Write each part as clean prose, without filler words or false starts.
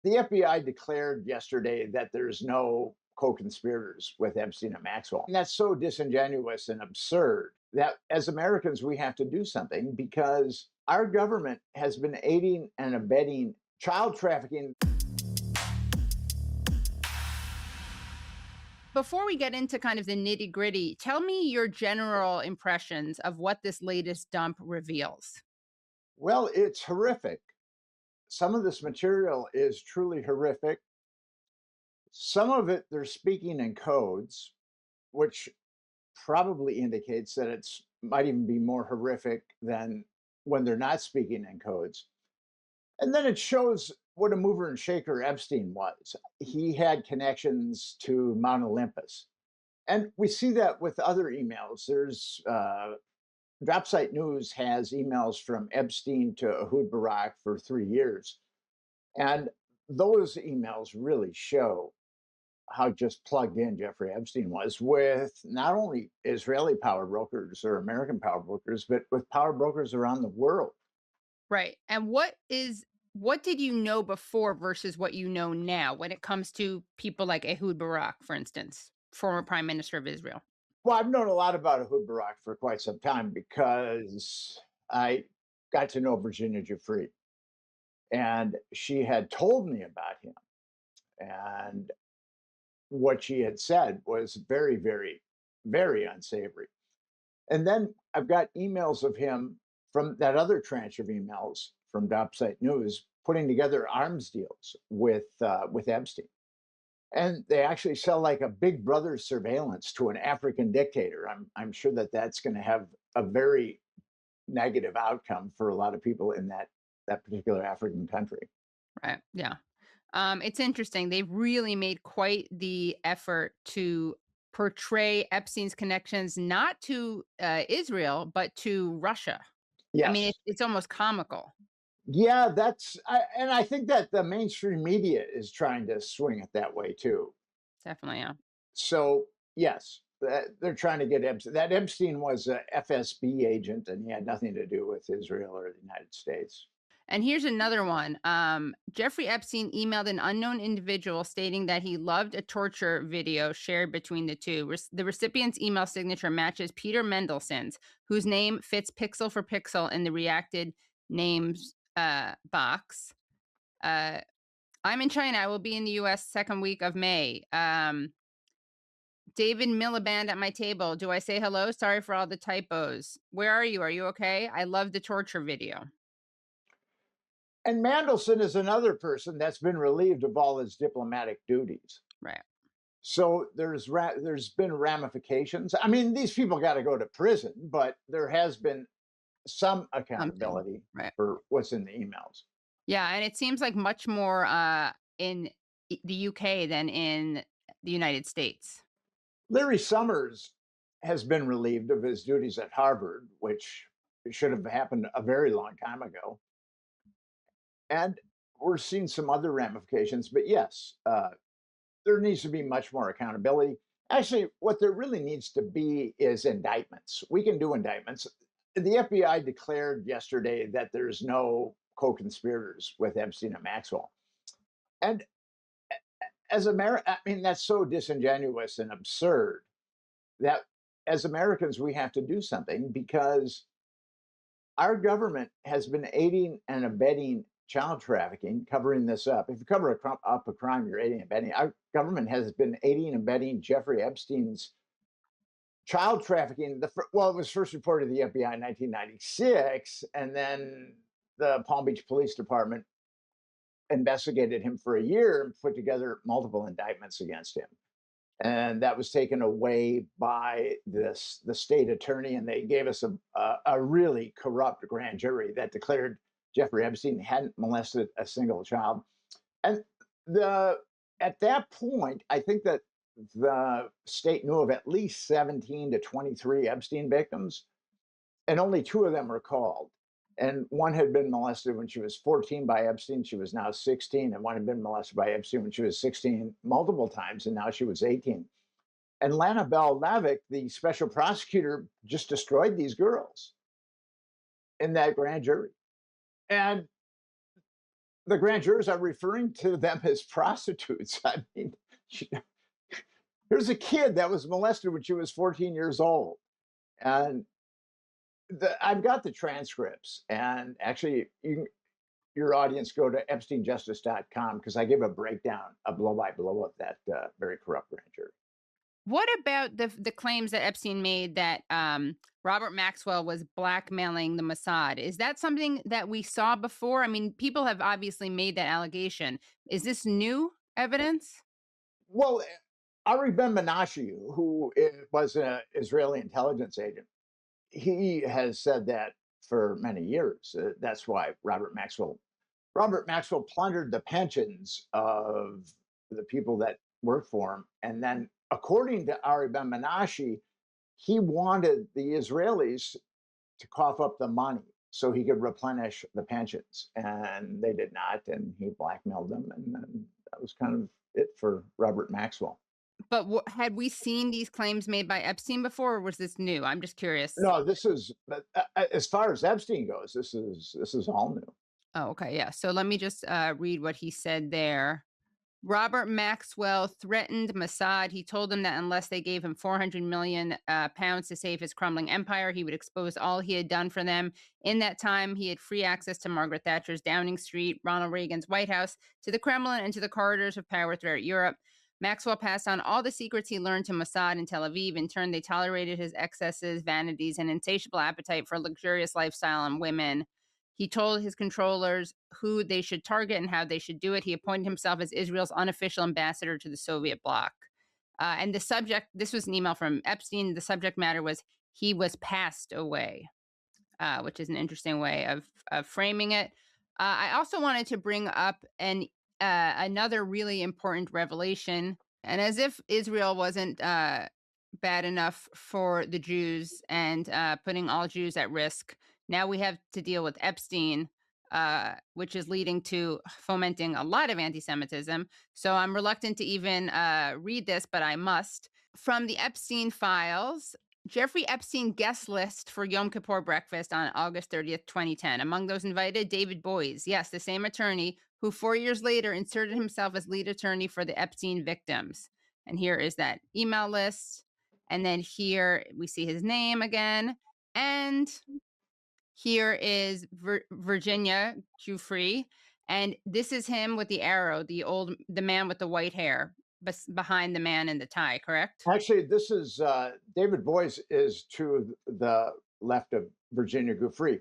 The FBI declared yesterday that there's no co-conspirators with Epstein and Maxwell. And that's so disingenuous and absurd that as Americans, we have to do something because our government has been aiding and abetting child trafficking. Before we get into kind of the nitty gritty, tell me your general impressions of what this latest dump reveals. Well, it's horrific. Some of this material is truly horrific. Some of it, they're speaking in codes, which probably indicates that it's might even be more horrific than when they're not speaking in codes. And then it shows what a mover and shaker Epstein was. He had connections to Mount Olympus. And we see that with other emails. There's Dropsite News has emails from Epstein to Ehud Barak for 3 years. And those emails really show how just plugged in Jeffrey Epstein was with not only Israeli power brokers or American power brokers, but with power brokers around the world. Right. And what did you know before versus what you know now when it comes to people like Ehud Barak, for instance, former Prime Minister of Israel? Well, I've known a lot about Ehud Barak for quite some time because I got to know Virginia Giuffre, and she had told me about him. And what she had said was very, very, very unsavory. And then I've got emails of him from that other tranche of emails from Dopsite News putting together arms deals with Epstein. And they actually sell like a big brother surveillance to an African dictator. I'm sure that that's going to have a very negative outcome for a lot of people in that particular African country. Right. Yeah. It's interesting. They've really made quite the effort to portray Epstein's connections not to Israel, but to Russia. I mean, Yes. it's almost comical. Yeah, and I think that the mainstream media is trying to swing it that way too. Definitely. Yeah. So yes, they're trying to get Epstein. That Epstein was a FSB agent, and he had nothing to do with Israel or the United States. And here's another one. Jeffrey Epstein emailed an unknown individual stating that he loved a torture video shared between the two. The recipient's email signature matches Peter Mendelssohn's, whose name fits pixel for pixel in the reacted names box. I'm in China. I will be in the US second week of May. David Miliband at my table. Do I say hello? Sorry for all the typos. Where are you? Are you okay? I love the torture video. And Mandelson is another person that's been relieved of all his diplomatic duties. Right. So there's been ramifications. I mean, these people got to go to prison, but there has been some Something. accountability Right. for what's in the emails. Yeah, and it seems like much more in the UK than in the United States. Larry Summers has been relieved of his duties at Harvard, which should have happened a very long time ago. And we're seeing some other ramifications. But yes, there needs to be much more accountability. Actually, what there really needs to be is indictments. We can do indictments. The FBI declared yesterday that there's no co conspirators with Epstein and Maxwell. And as America, I mean, that's so disingenuous and absurd that as Americans, we have to do something because our government has been aiding and abetting child trafficking, covering this up. If you cover up a crime, you're aiding and abetting. Our government has been aiding and abetting Jeffrey Epstein's child trafficking. Well, it was first reported to the FBI in 1996, and then the Palm Beach Police Department investigated him for a year and put together multiple indictments against him. And that was taken away by the state attorney, and they gave us a really corrupt grand jury that declared Jeffrey Epstein hadn't molested a single child. And the at that point, I think that the state knew of at least 17 to 23 Epstein victims, and only two of them were called. And one had been molested when she was 14 by Epstein. She was now 16. And one had been molested by Epstein when she was 16 multiple times, and now she was 18. And Lana Bell Lavick, the special prosecutor, just destroyed these girls in that grand jury. And the grand jurors are referring to them as prostitutes. I mean, she, here's a kid that was molested when she was 14 years old. And I've got the transcripts. And actually, your audience go to epsteinjustice.com because I give a breakdown, a blow by blow of that very corrupt grand jury. What about the claims that Epstein made that Robert Maxwell was blackmailing the Mossad? Is that something that we saw before? I mean, people have obviously made that allegation. Is this new evidence? Well, Ari Ben Menashe, who was an Israeli intelligence agent, he has said that for many years. That's why Robert Maxwell plundered the pensions of the people that worked for him. And then, according to Ari Ben Menashe, he wanted the Israelis to cough up the money so he could replenish the pensions. And they did not. And he blackmailed them. And then that was kind of it for Robert Maxwell. But had we seen these claims made by Epstein before, or was this new? I'm just curious. No, this is, as far as Epstein goes, this is all new. Oh, okay. Yeah. So let me just read what he said there. Robert Maxwell threatened Mossad. He told them that unless they gave him 400 million pounds to save his crumbling empire, he would expose all he had done for them. In that time, he had free access to Margaret Thatcher's Downing Street, Ronald Reagan's White House, to the Kremlin, and to the corridors of power throughout Europe. Maxwell passed on all the secrets he learned to Mossad in Tel Aviv. In turn, they tolerated his excesses, vanities, and insatiable appetite for luxurious lifestyle and women. He told his controllers who they should target and how they should do it. He appointed himself as Israel's unofficial ambassador to the Soviet bloc. And the subject, this was an email from Epstein. The subject matter was he was passed away, which is an interesting way of framing it. I also wanted to bring up another really important revelation. And as if Israel wasn't bad enough for the Jews and putting all Jews at risk, now we have to deal with Epstein, which is leading to fomenting a lot of anti Semitism. So I'm reluctant to even read this, but I must. From the Epstein files, Jeffrey Epstein guest list for Yom Kippur breakfast on August 30th, 2010. Among those invited, David Boies, yes, the same attorney who 4 years later inserted himself as lead attorney for the Epstein victims. And here is that email list. And then here we see his name again. And here is Virginia Giuffre. And this is him with the arrow, the man with the white hair behind the man in the tie, correct? Actually, this is David Boies is to the left of Virginia Giuffre.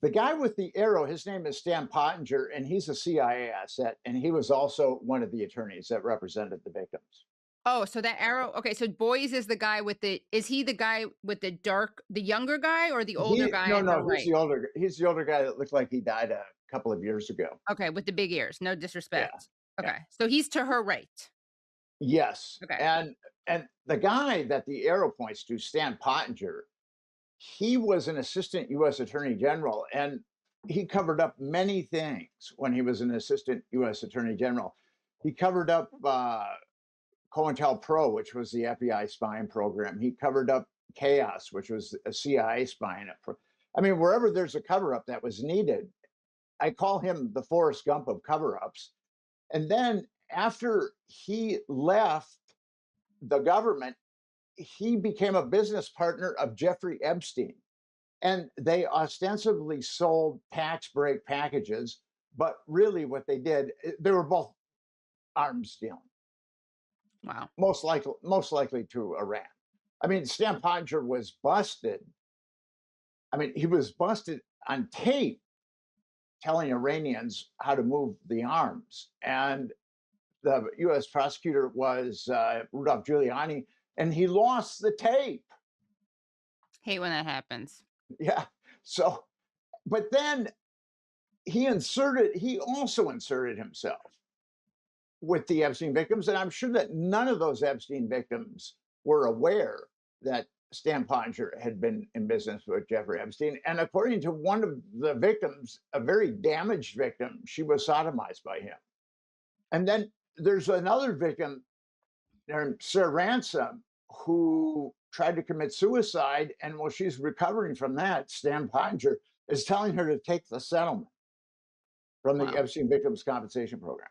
The guy with the arrow, his name is Stan Pottinger, and he's a CIA asset, and he was also one of the attorneys that represented the victims. Oh, so that arrow. Okay, so Boys is the guy with is he the guy with the younger guy or the older He guy no at the no right? he's the older guy that looked like he died a couple of years ago. Okay, with the big ears. No Yeah, disrespect. yeah. Okay, so he's to her right. Yes, Okay. and the guy that the arrow points to, Stan Pottinger, he was an assistant U.S. Attorney General, and he covered up many things when he was an assistant U.S. Attorney General. He covered up COINTELPRO, which was the FBI spying program. He covered up Chaos, which was a CIA spying. I mean, wherever there's a cover up that was needed, I call him the Forrest Gump of cover ups. And then after he left the government, he became a business partner of Jeffrey Epstein. And they ostensibly sold tax break packages, but really what they did, they were both arms dealing, Wow. most likely to Iran. I mean, Stan Pottinger was busted. I mean, he was busted on tape telling Iranians how to move the arms. And the U.S. prosecutor was Rudolph Giuliani, and he lost the tape. Hate when that happens. Yeah. So, but then he also inserted himself with the Epstein victims. And I'm sure that none of those Epstein victims were aware that Stan Pottinger had been in business with Jeffrey Epstein. And according to one of the victims, a very damaged victim, she was sodomized by him. And then there's another victim, Sarah Ransom, who tried to commit suicide. And while she's recovering from that, Stan Pottinger is telling her to take the settlement. from the Wow. Epstein Victims Compensation Program.